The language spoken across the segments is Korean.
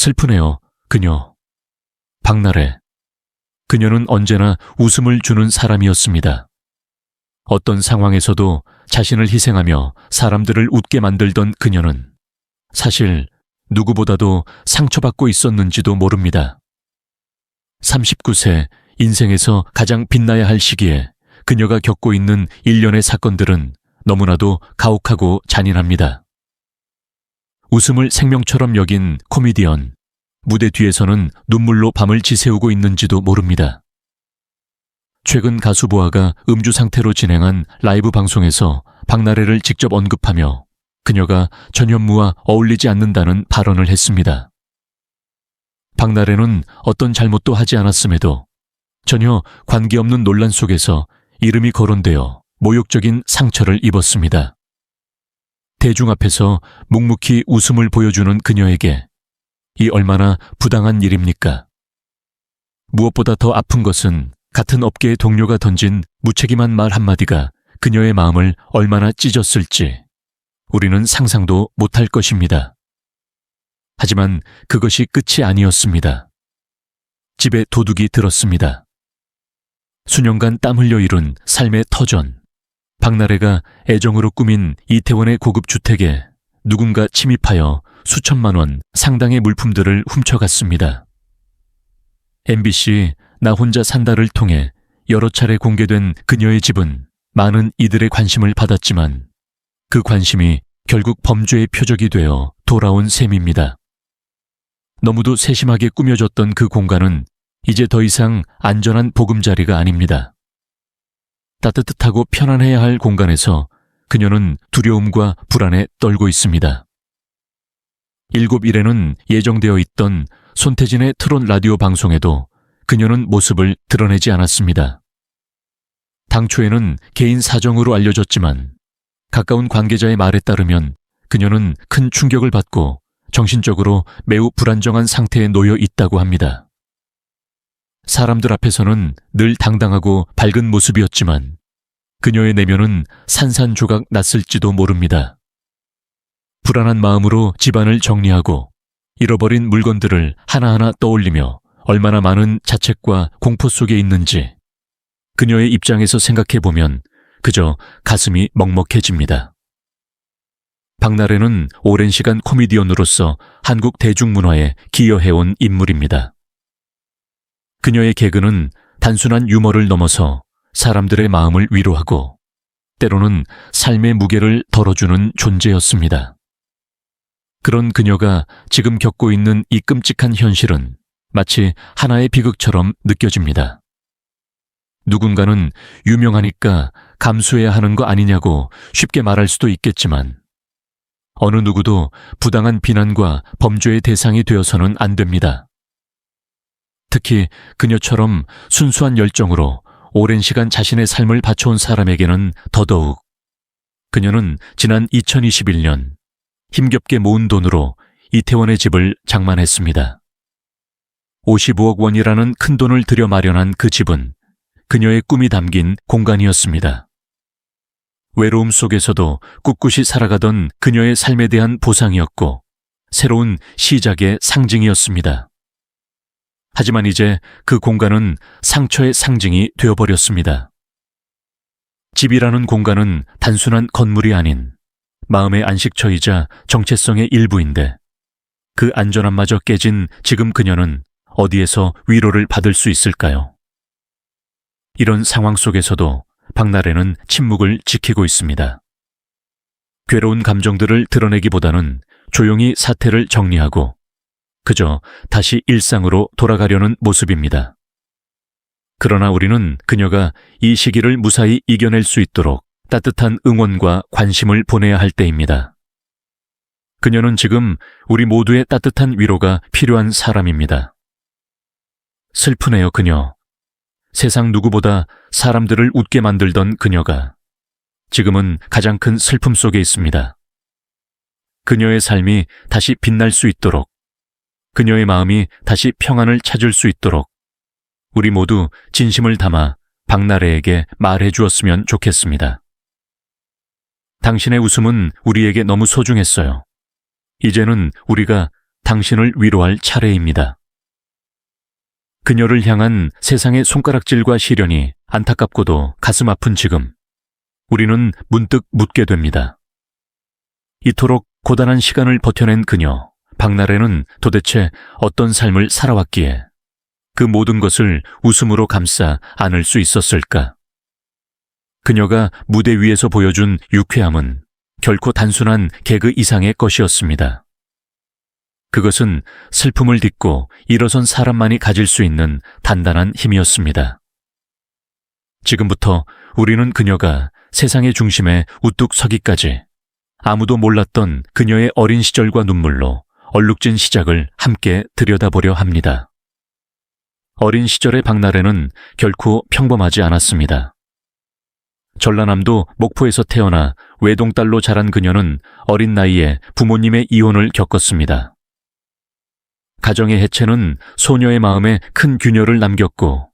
슬프네요, 그녀. 박나래. 그녀는 언제나 웃음을 주는 사람이었습니다. 어떤 상황에서도 자신을 희생하며 사람들을 웃게 만들던 그녀는 사실 누구보다도 상처받고 있었는지도 모릅니다. 39세 인생에서 가장 빛나야 할 시기에 그녀가 겪고 있는 일련의 사건들은 너무나도 가혹하고 잔인합니다. 웃음을 생명처럼 여긴 코미디언, 무대 뒤에서는 눈물로 밤을 지새우고 있는지도 모릅니다. 최근 가수 보아가 음주 상태로 진행한 라이브 방송에서 박나래를 직접 언급하며 그녀가 전현무와 어울리지 않는다는 발언을 했습니다. 박나래는 어떤 잘못도 하지 않았음에도 전혀 관계없는 논란 속에서 이름이 거론되어 모욕적인 상처를 입었습니다. 대중 앞에서 묵묵히 웃음을 보여주는 그녀에게 이 얼마나 부당한 일입니까? 무엇보다 더 아픈 것은 같은 업계의 동료가 던진 무책임한 말 한마디가 그녀의 마음을 얼마나 찢었을지 우리는 상상도 못할 것입니다. 하지만 그것이 끝이 아니었습니다. 집에 도둑이 들었습니다. 수년간 땀 흘려 이룬 삶의 터전, 박나래가 애정으로 꾸민 이태원의 고급 주택에 누군가 침입하여 수천만 원 상당의 물품들을 훔쳐갔습니다. MBC 나 혼자 산다를 통해 여러 차례 공개된 그녀의 집은 많은 이들의 관심을 받았지만 그 관심이 결국 범죄의 표적이 되어 돌아온 셈입니다. 너무도 세심하게 꾸며졌던 그 공간은 이제 더 이상 안전한 보금자리가 아닙니다. 따뜻하고 편안해야 할 공간에서 그녀는 두려움과 불안에 떨고 있습니다. 7일에는 예정되어 있던 손태진의 트롯 라디오 방송에도 그녀는 모습을 드러내지 않았습니다. 당초에는 개인 사정으로 알려졌지만 가까운 관계자의 말에 따르면 그녀는 큰 충격을 받고 정신적으로 매우 불안정한 상태에 놓여 있다고 합니다. 사람들 앞에서는 늘 당당하고 밝은 모습이었지만 그녀의 내면은 산산조각 났을지도 모릅니다. 불안한 마음으로 집안을 정리하고 잃어버린 물건들을 하나하나 떠올리며 얼마나 많은 자책과 공포 속에 있는지 그녀의 입장에서 생각해보면 그저 가슴이 먹먹해집니다. 박나래는 오랜 시간 코미디언으로서 한국 대중문화에 기여해온 인물입니다. 그녀의 개그는 단순한 유머를 넘어서 사람들의 마음을 위로하고 때로는 삶의 무게를 덜어주는 존재였습니다. 그런 그녀가 지금 겪고 있는 이 끔찍한 현실은 마치 하나의 비극처럼 느껴집니다. 누군가는 유명하니까 감수해야 하는 거 아니냐고 쉽게 말할 수도 있겠지만 어느 누구도 부당한 비난과 범죄의 대상이 되어서는 안 됩니다. 특히 그녀처럼 순수한 열정으로 오랜 시간 자신의 삶을 바쳐온 사람에게는 더더욱. 그녀는 지난 2021년 힘겹게 모은 돈으로 이태원의 집을 장만했습니다. 55억 원이라는 큰 돈을 들여 마련한 그 집은 그녀의 꿈이 담긴 공간이었습니다. 외로움 속에서도 꿋꿋이 살아가던 그녀의 삶에 대한 보상이었고 새로운 시작의 상징이었습니다. 하지만 이제 그 공간은 상처의 상징이 되어버렸습니다. 집이라는 공간은 단순한 건물이 아닌 마음의 안식처이자 정체성의 일부인데 그 안전함마저 깨진 지금 그녀는 어디에서 위로를 받을 수 있을까요? 이런 상황 속에서도 박나래는 침묵을 지키고 있습니다. 괴로운 감정들을 드러내기보다는 조용히 사태를 정리하고 그저 다시 일상으로 돌아가려는 모습입니다. 그러나 우리는 그녀가 이 시기를 무사히 이겨낼 수 있도록 따뜻한 응원과 관심을 보내야 할 때입니다. 그녀는 지금 우리 모두의 따뜻한 위로가 필요한 사람입니다. 슬프네요, 그녀. 세상 누구보다 사람들을 웃게 만들던 그녀가 지금은 가장 큰 슬픔 속에 있습니다. 그녀의 삶이 다시 빛날 수 있도록, 그녀의 마음이 다시 평안을 찾을 수 있도록 우리 모두 진심을 담아 박나래에게 말해 주었으면 좋겠습니다. 당신의 웃음은 우리에게 너무 소중했어요. 이제는 우리가 당신을 위로할 차례입니다. 그녀를 향한 세상의 손가락질과 시련이 안타깝고도 가슴 아픈 지금, 우리는 문득 묻게 됩니다. 이토록 고단한 시간을 버텨낸 그녀, 박나래는 도대체 어떤 삶을 살아왔기에 그 모든 것을 웃음으로 감싸 안을 수 있었을까? 그녀가 무대 위에서 보여준 유쾌함은 결코 단순한 개그 이상의 것이었습니다. 그것은 슬픔을 딛고 일어선 사람만이 가질 수 있는 단단한 힘이었습니다. 지금부터 우리는 그녀가 세상의 중심에 우뚝 서기까지 아무도 몰랐던 그녀의 어린 시절과 눈물로 얼룩진 시작을 함께 들여다보려 합니다. 어린 시절의 박나래는 결코 평범하지 않았습니다. 전라남도 목포에서 태어나 외동딸로 자란 그녀는 어린 나이에 부모님의 이혼을 겪었습니다. 가정의 해체는 소녀의 마음에 큰 균열을 남겼고,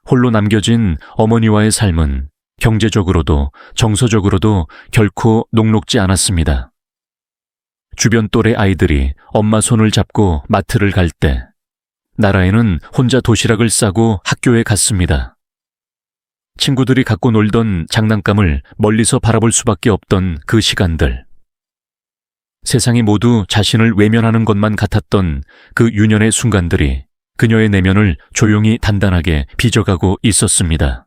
홀로 남겨진 어머니와의 삶은 경제적으로도 정서적으로도 결코 녹록지 않았습니다. 주변 또래 아이들이 엄마 손을 잡고 마트를 갈 때 나라에는 혼자 도시락을 싸고 학교에 갔습니다. 친구들이 갖고 놀던 장난감을 멀리서 바라볼 수밖에 없던 그 시간들. 세상이 모두 자신을 외면하는 것만 같았던 그 유년의 순간들이 그녀의 내면을 조용히 단단하게 빚어가고 있었습니다.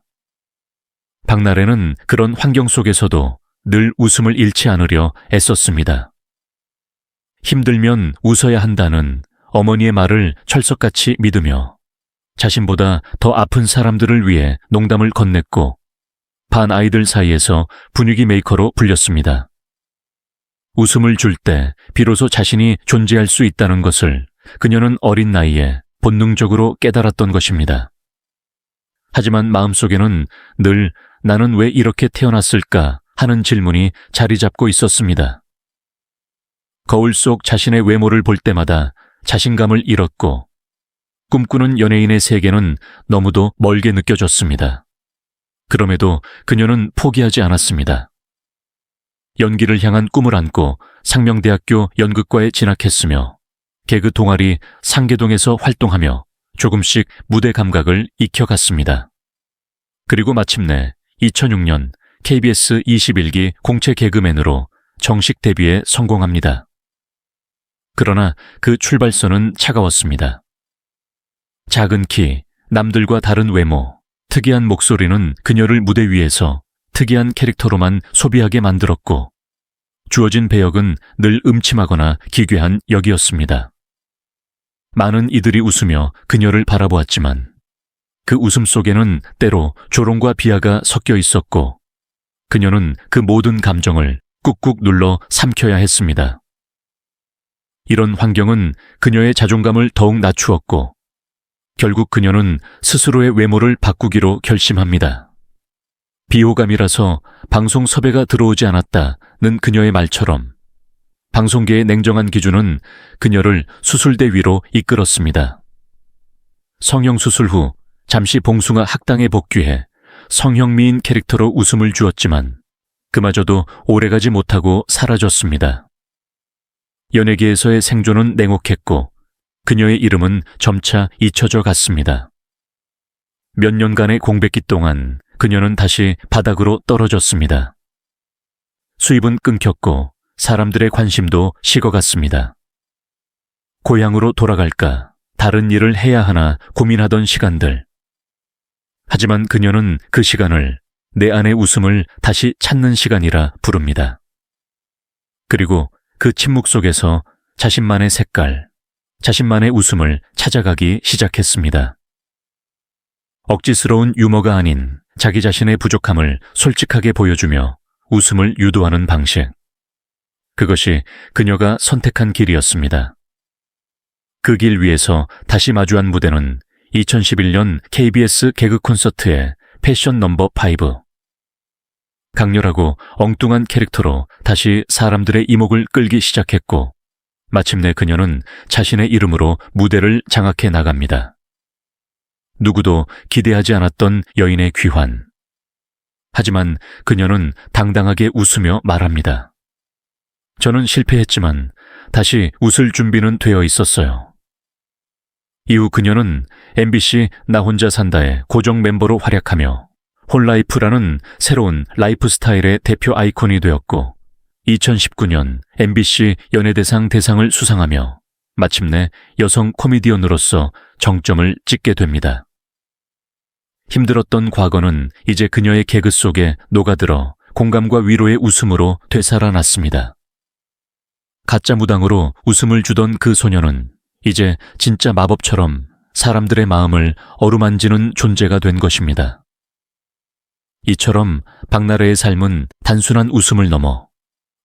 박나래는 그런 환경 속에서도 늘 웃음을 잃지 않으려 애썼습니다. 힘들면 웃어야 한다는 어머니의 말을 철석같이 믿으며 자신보다 더 아픈 사람들을 위해 농담을 건넸고 반 아이들 사이에서 분위기 메이커로 불렸습니다. 웃음을 줄 때 비로소 자신이 존재할 수 있다는 것을 그녀는 어린 나이에 본능적으로 깨달았던 것입니다. 하지만 마음속에는 늘 나는 왜 이렇게 태어났을까 하는 질문이 자리 잡고 있었습니다. 거울 속 자신의 외모를 볼 때마다 자신감을 잃었고 꿈꾸는 연예인의 세계는 너무도 멀게 느껴졌습니다. 그럼에도 그녀는 포기하지 않았습니다. 연기를 향한 꿈을 안고 상명대학교 연극과에 진학했으며 개그 동아리 상계동에서 활동하며 조금씩 무대 감각을 익혀갔습니다. 그리고 마침내 2006년 KBS 21기 공채 개그맨으로 정식 데뷔에 성공합니다. 그러나 그 출발선은 차가웠습니다. 작은 키, 남들과 다른 외모, 특이한 목소리는 그녀를 무대 위에서 특이한 캐릭터로만 소비하게 만들었고 주어진 배역은 늘 음침하거나 기괴한 역이었습니다. 많은 이들이 웃으며 그녀를 바라보았지만 그 웃음 속에는 때로 조롱과 비하가 섞여 있었고 그녀는 그 모든 감정을 꾹꾹 눌러 삼켜야 했습니다. 이런 환경은 그녀의 자존감을 더욱 낮추었고 결국 그녀는 스스로의 외모를 바꾸기로 결심합니다. 비호감이라서 방송 섭외가 들어오지 않았다는 그녀의 말처럼 방송계의 냉정한 기준은 그녀를 수술대 위로 이끌었습니다. 성형수술 후 잠시 봉숭아 학당에 복귀해 성형미인 캐릭터로 웃음을 주었지만 그마저도 오래가지 못하고 사라졌습니다. 연예계에서의 생존은 냉혹했고 그녀의 이름은 점차 잊혀져 갔습니다. 몇 년간의 공백기 동안 그녀는 다시 바닥으로 떨어졌습니다. 수입은 끊겼고 사람들의 관심도 식어갔습니다. 고향으로 돌아갈까, 다른 일을 해야 하나 고민하던 시간들. 하지만 그녀는 그 시간을 내 안의 웃음을 다시 찾는 시간이라 부릅니다. 그리고 그 침묵 속에서 자신만의 색깔, 자신만의 웃음을 찾아가기 시작했습니다. 억지스러운 유머가 아닌 자기 자신의 부족함을 솔직하게 보여주며 웃음을 유도하는 방식. 그것이 그녀가 선택한 길이었습니다. 그 길 위에서 다시 마주한 무대는 2011년 KBS 개그 콘서트의 패션 넘버 5. 강렬하고 엉뚱한 캐릭터로 다시 사람들의 이목을 끌기 시작했고 마침내 그녀는 자신의 이름으로 무대를 장악해 나갑니다. 누구도 기대하지 않았던 여인의 귀환. 하지만 그녀는 당당하게 웃으며 말합니다. 저는 실패했지만 다시 웃을 준비는 되어 있었어요. 이후 그녀는 MBC 나 혼자 산다의 고정 멤버로 활약하며 홀라이프라는 새로운 라이프 스타일의 대표 아이콘이 되었고 2019년 MBC 연예대상 대상을 수상하며 마침내 여성 코미디언으로서 정점을 찍게 됩니다. 힘들었던 과거는 이제 그녀의 개그 속에 녹아들어 공감과 위로의 웃음으로 되살아났습니다. 가짜 무당으로 웃음을 주던 그 소녀는 이제 진짜 마법처럼 사람들의 마음을 어루만지는 존재가 된 것입니다. 이처럼 박나래의 삶은 단순한 웃음을 넘어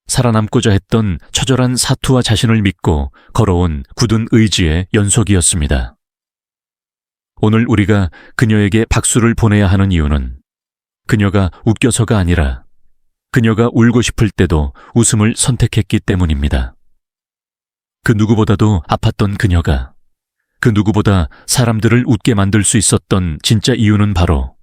살아남고자 했던 처절한 사투와 자신을 믿고 걸어온 굳은 의지의 연속이었습니다. 오늘 우리가 그녀에게 박수를 보내야 하는 이유는 그녀가 웃겨서가 아니라 그녀가 울고 싶을 때도 웃음을 선택했기 때문입니다. 그 누구보다도 아팠던 그녀가 그 누구보다 사람들을 웃게 만들 수 있었던 진짜 이유는 바로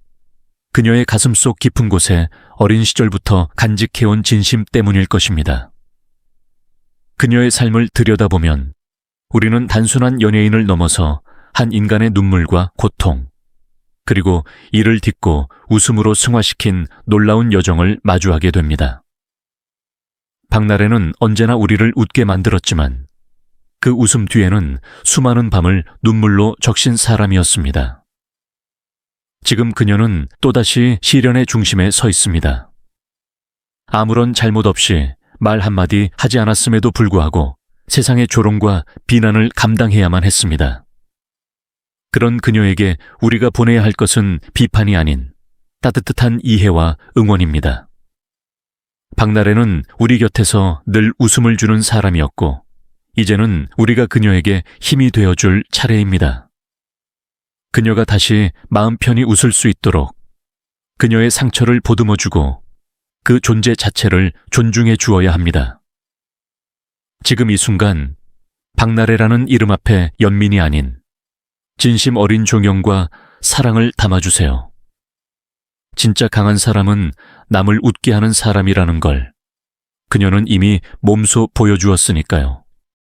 그녀의 가슴속 깊은 곳에 어린 시절부터 간직해온 진심 때문일 것입니다. 그녀의 삶을 들여다보면 우리는 단순한 연예인을 넘어서 한 인간의 눈물과 고통, 그리고 이를 딛고 웃음으로 승화시킨 놀라운 여정을 마주하게 됩니다. 박나래는 언제나 우리를 웃게 만들었지만 그 웃음 뒤에는 수많은 밤을 눈물로 적신 사람이었습니다. 지금 그녀는 또다시 시련의 중심에 서 있습니다. 아무런 잘못 없이 말 한마디 하지 않았음에도 불구하고 세상의 조롱과 비난을 감당해야만 했습니다. 그런 그녀에게 우리가 보내야 할 것은 비판이 아닌 따뜻한 이해와 응원입니다. 박나래는 우리 곁에서 늘 웃음을 주는 사람이었고 이제는 우리가 그녀에게 힘이 되어줄 차례입니다. 그녀가 다시 마음 편히 웃을 수 있도록 그녀의 상처를 보듬어주고 그 존재 자체를 존중해 주어야 합니다. 지금 이 순간 박나래라는 이름 앞에 연민이 아닌 진심 어린 존경과 사랑을 담아주세요. 진짜 강한 사람은 남을 웃게 하는 사람이라는 걸 그녀는 이미 몸소 보여주었으니까요.